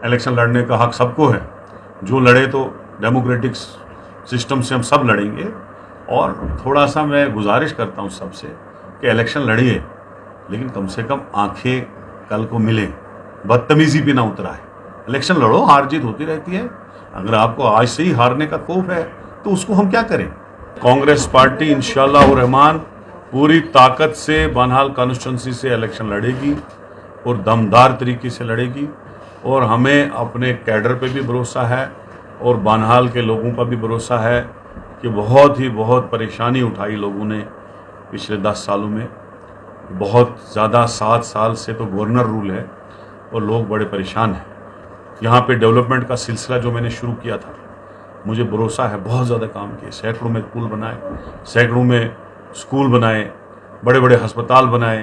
Election लड़ने का हक सबको है, जो लड़े तो डेमोक्रेटिक सिस्टम से हम सब लड़ेंगे। और थोड़ा सा मैं गुजारिश करता हूँ सबसे कि इलेक्शन लड़िए, लेकिन कम से कम आंखें कल को मिलें, बदतमीजी भी ना उतराए। इलेक्शन लड़ो, हार जीत होती रहती है। अगर आपको आज से ही हारने का खौफ है तो उसको हम क्या करें। कांग्रेस पार्टी इंशाअल्लाह रहमान पूरी ताकत से बानहाल कॉन्स्टिट्यूंसी से इलेक्शन लड़ेगी और दमदार तरीके से लड़ेगी। और हमें अपने कैडर पे भी भरोसा है और बानहाल के लोगों पर भी भरोसा है कि बहुत परेशानी उठाई लोगों ने पिछले 10 सालों में। बहुत ज़्यादा 7 साल से तो गवर्नर रूल है और लोग बड़े परेशान हैं। यहाँ पे डेवलपमेंट का सिलसिला जो मैंने शुरू किया था, मुझे भरोसा है बहुत ज़्यादा काम किए। सैकड़ों में पुल बनाए, सैकड़ों में स्कूल बनाए, बड़े बड़े अस्पताल बनाए,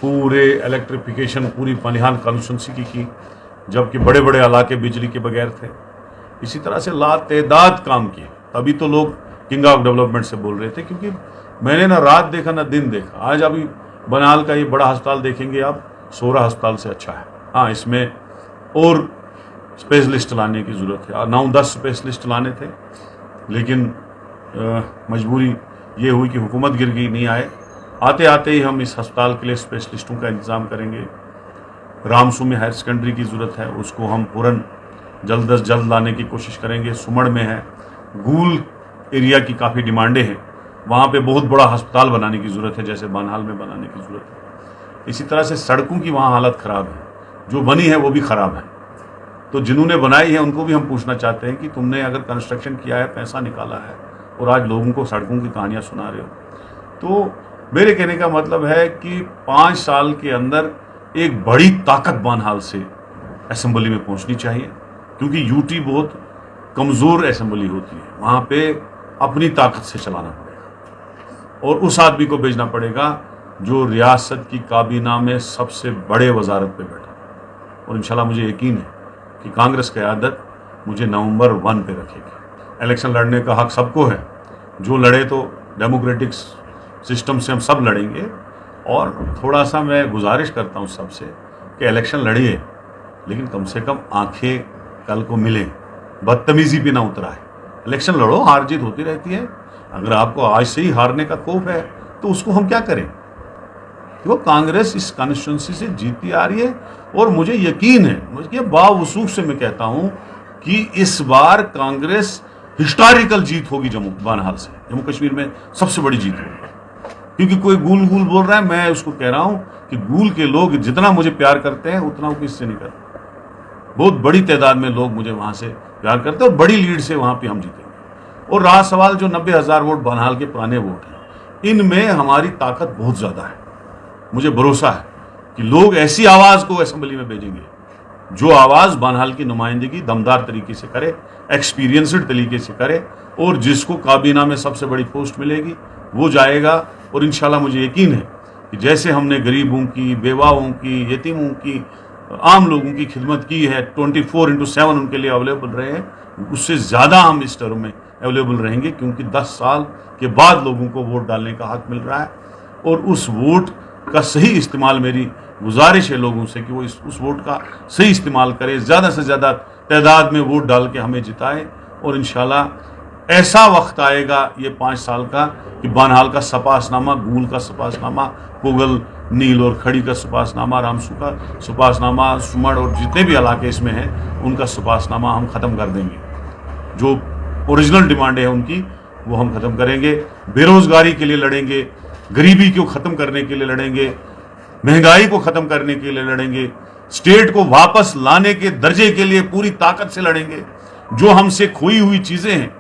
पूरे इलेक्ट्रिफिकेशन पूरी बानहाल कॉन्स्टिट्यूंसी की, जबकि बड़े बड़े इलाके बिजली के बगैर थे। इसी तरह से लातेदाद काम किए, तभी तो लोग किंग ऑफ डेवलपमेंट से बोल रहे थे। क्योंकि मैंने ना रात देखा ना दिन देखा। आज अभी बानहाल का ये बड़ा अस्पताल देखेंगे आप, 16 अस्पताल से अच्छा है। हाँ, इसमें और स्पेशलिस्ट लाने की ज़रूरत है। 9-10 स्पेशलिस्ट लाने थे, लेकिन मजबूरी ये हुई कि हुकूमत गिर गई, नहीं आए। आते आते ही हम इस अस्पताल के लिए स्पेशलिस्टों का इंतज़ाम करेंगे। रामसू में हायर सेकेंडरी की ज़रूरत है, उसको हम पूरन जल्द अज जल्द लाने की कोशिश करेंगे। सुमड़ में है, गूल एरिया की काफ़ी डिमांडें हैं, वहाँ पे बहुत बड़ा अस्पताल बनाने की ज़रूरत है, जैसे बानहाल में बनाने की ज़रूरत है। इसी तरह से सड़कों की वहाँ हालत ख़राब है, जो बनी है वो भी ख़राब है। तो जिन्होंने बनाई है उनको भी हम पूछना चाहते हैं कि तुमने अगर कंस्ट्रक्शन किया है, पैसा निकाला है, और आज लोगों को सड़कों की कहानियाँ सुना रहे हो। तो मेरे कहने का मतलब है कि 5 साल के अंदर एक बड़ी ताकत बानहाल से असेंबली में पहुंचनी चाहिए, क्योंकि यूटी बहुत कमज़ोर असेंबली होती है। वहाँ पे अपनी ताकत से चलाना पड़ेगा और उस आदमी को भेजना पड़ेगा जो रियासत की काबीना में सबसे बड़े वजारत पे बैठा। और इंशाल्लाह मुझे यकीन है कि कांग्रेस क़यादत मुझे नवंबर 1 पे रखेगी। इलेक्शन लड़ने का हक सबको है, जो लड़े तो डेमोक्रेटिक सिस्टम से हम सब लड़ेंगे। और थोड़ा सा मैं गुजारिश करता हूँ सबसे कि इलेक्शन लड़िए, लेकिन कम से कम आंखें कल को मिलें, बदतमीजी भी ना उतराए। इलेक्शन लड़ो, हार जीत होती रहती है। अगर आपको आज से ही हारने का खौफ है तो उसको हम क्या करें। वो कांग्रेस इस कॉन्स्टिट्यूंसी से जीतती आ रही है और मुझे यकीन है, मुझे बावसूख से मैं कहता हूं कि इस बार कांग्रेस हिस्टोरिकल जीत होगी। बानहाल से जम्मू कश्मीर में सबसे बड़ी जीत होगी। क्योंकि कोई गूल गूल बोल रहा है, मैं उसको कह रहा हूं कि गूल के लोग जितना मुझे प्यार करते हैं उतना वो किससे नहीं करते। बहुत बड़ी तादाद में लोग मुझे वहां से प्यार करते हैं और बड़ी लीड से वहां पे हम जीतेंगे। और रहा सवाल जो 90,000 वोट बानहाल के पुराने वोट हैं, इनमें हमारी ताकत बहुत ज़्यादा है। मुझे भरोसा है कि लोग ऐसी आवाज़ को असेंबली में भेजेंगे जो आवाज़ बानहाल की नुमाइंदगी दमदार तरीके से करे, एक्सपीरियंसड तरीके से करे, और जिसको काबीना में सबसे बड़ी पोस्ट मिलेगी वो जाएगा। और इंशाल्लाह मुझे यकीन है कि जैसे हमने गरीबों की, बेवाओं की, यतीमों की, आम लोगों की खिदमत की है, 24/7 उनके लिए अवेलेबल रहे हैं, उससे ज़्यादा हम इस टर्म में अवेलेबल रहेंगे। क्योंकि 10 साल के बाद लोगों को वोट डालने का हक मिल रहा है और उस वोट का सही इस्तेमाल, मेरी गुजारिश है लोगों से कि वो उस वोट का सही इस्तेमाल करें, ज़्यादा से ज़्यादा तादाद में वोट डाल के हमें जिताएं। और इंशाल्लाह ऐसा वक्त आएगा ये 5 साल का कि बानहाल का सपासनामा, गूल का सपासनामा, पुगल, नील और खड़ी का सपासनामा, रामसू का सपासनामा, सुमड़ और जितने भी इलाके इसमें हैं उनका सपासनामा हम ख़त्म कर देंगे। जो ओरिजिनल डिमांडें हैं उनकी वो हम ख़त्म करेंगे। बेरोज़गारी के लिए लड़ेंगे, गरीबी को ख़त्म करने के लिए लड़ेंगे, महंगाई को ख़त्म करने के लिए लड़ेंगे, स्टेट को वापस लाने के दर्जे के लिए पूरी ताकत से लड़ेंगे। जो हमसे खोई हुई चीज़ें हैं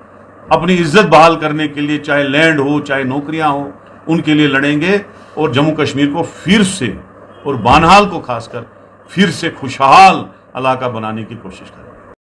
अपनी इज्जत बहाल करने के लिए, चाहे लैंड हो, चाहे नौकरियां हो, उनके लिए लड़ेंगे। और जम्मू कश्मीर को फिर से, और बानहाल को खासकर फिर से खुशहाल इलाका बनाने की कोशिश करेंगे।